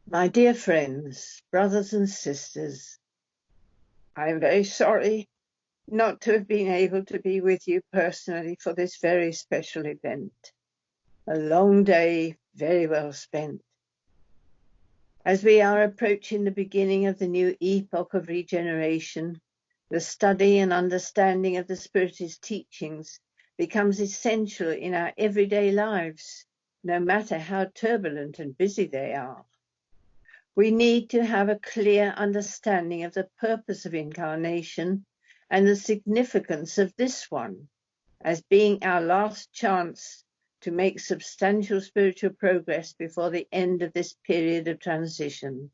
My dear friends, brothers and sisters, I am very sorry not to have been able to be with you personally for this very special event. A long day, very well spent. As we are approaching the beginning of the new epoch of regeneration, the study and understanding of the Spiritist teachings becomes essential in our everyday lives, no matter how turbulent and busy they are. We need to have a clear understanding of the purpose of incarnation and the significance of this one as being our last chance to make substantial spiritual progress before the end of this period of transition.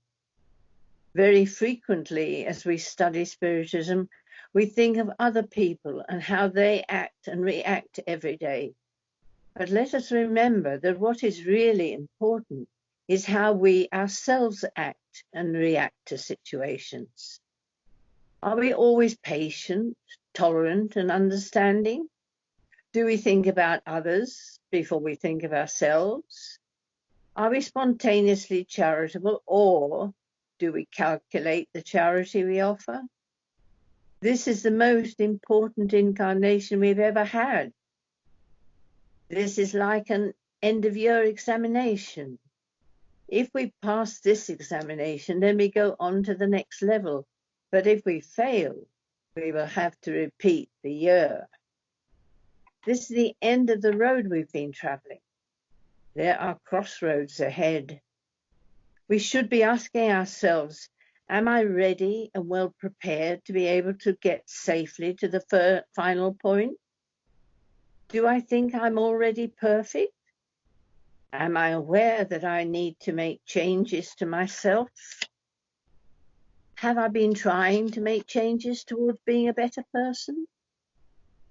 Very frequently, as we study Spiritism, we think of other people and how they act and react every day. But let us remember that what is really important is how we ourselves act and react to situations. Are we always patient, tolerant, and understanding? Do we think about others before we think of ourselves? Are we spontaneously charitable, or do we calculate the charity we offer? This is the most important incarnation we've ever had. This is like an end-of-year examination. If we pass this examination, then we go on to the next level. But if we fail, we will have to repeat the year. This is the end of the road we've been traveling. There are crossroads ahead. We should be asking ourselves, am I ready and well prepared to be able to get safely to the final point? Do I think I'm already perfect? Am I aware that I need to make changes to myself? Have I been trying to make changes towards being a better person?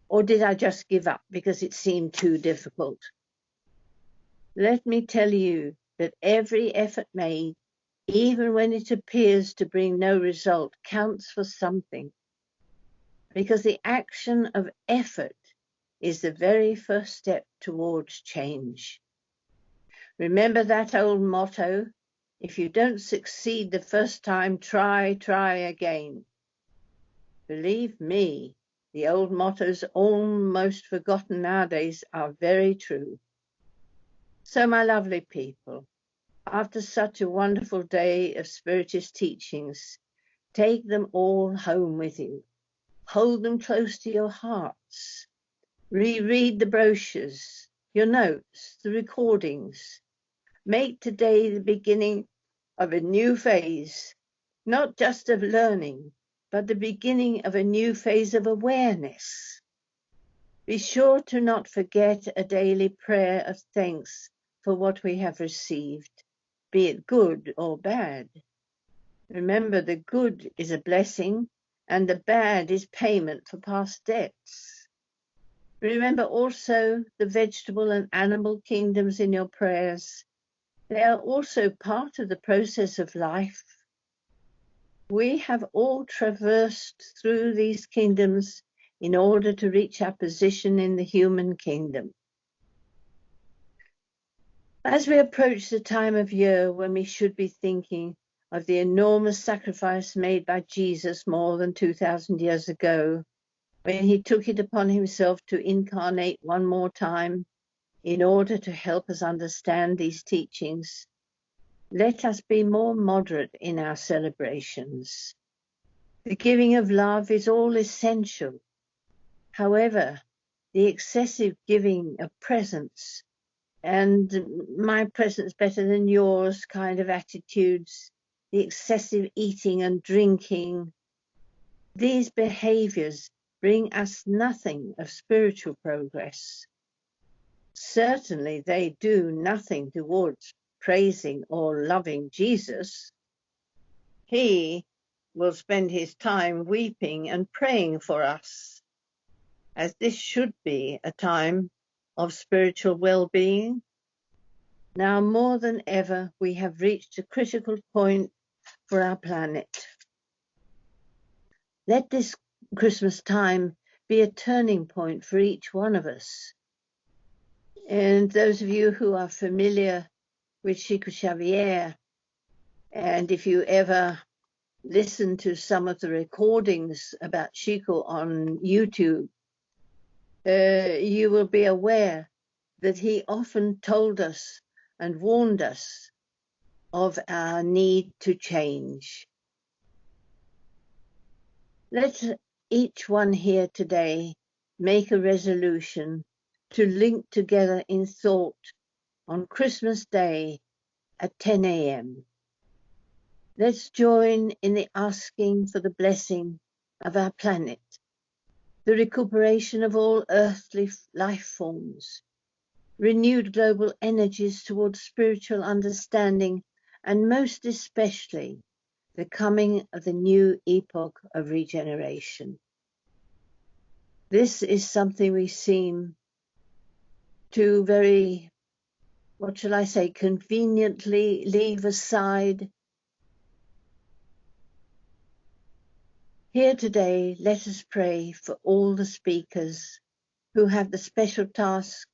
Or did I just give up because it seemed too difficult? Let me tell you that every effort made, even when it appears to bring no result, counts for something. Because the action of effort is the very first step towards change. Remember that old motto, if you don't succeed the first time, try again. Believe me, the old mottos, almost forgotten nowadays, are very true. So, my lovely people, after such a wonderful day of Spiritist teachings, take them all home with you. Hold them close to your hearts. Reread the brochures, your notes, the recordings. Make today the beginning of a new phase, not just of learning, but the beginning of a new phase of awareness. Be sure to not forget a daily prayer of thanks for what we have received, be it good or bad. Remember, the good is a blessing and the bad is payment for past debts. Remember also the vegetable and animal kingdoms in your prayers. They are also part of the process of life. We have all traversed through these kingdoms in order to reach our position in the human kingdom. As we approach the time of year when we should be thinking of the enormous sacrifice made by Jesus more than 2,000 years ago, when he took it upon himself to incarnate one more time in order to help us understand these teachings, let us be more moderate in our celebrations. The giving of love is all essential. However, the excessive giving of presents and my present's better than yours kind of attitudes, the excessive eating and drinking, these behaviors bring us nothing of spiritual progress. Certainly they do nothing towards praising or loving Jesus. He will spend his time weeping and praying for us, as this should be a time of spiritual well-being. Now more than ever, we have reached a critical point for our planet. Let this Christmas time be a turning point for each one of us. And those of you who are familiar with Chico Xavier, And if you ever listen to some of the recordings about Chico on YouTube, you will be aware that he often told us and warned us of our need to change. Let each one here today make a resolution to link together in thought on Christmas Day at 10 a.m. Let's join in the asking for the blessing of our planet, the recuperation of all earthly life forms, renewed global energies towards spiritual understanding, and most especially the coming of the new epoch of regeneration. This is something we seem to very, what shall I say, conveniently leave aside. Here today, let us pray for all the speakers who have the special task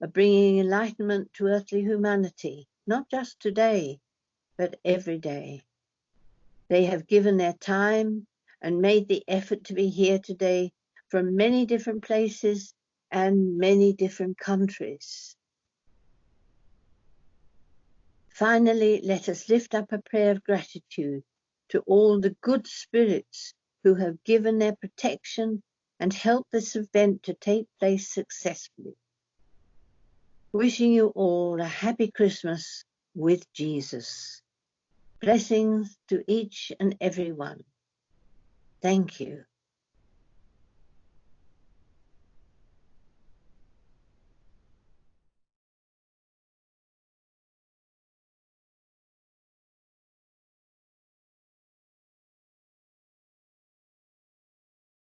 of bringing enlightenment to earthly humanity, not just today, but every day. They have given their time and made the effort to be here today from many different places and many different countries. Finally, let us lift up a prayer of gratitude to all the good spirits who have given their protection and helped this event to take place successfully. Wishing you all a happy Christmas with Jesus. Blessings to each and every one. Thank you.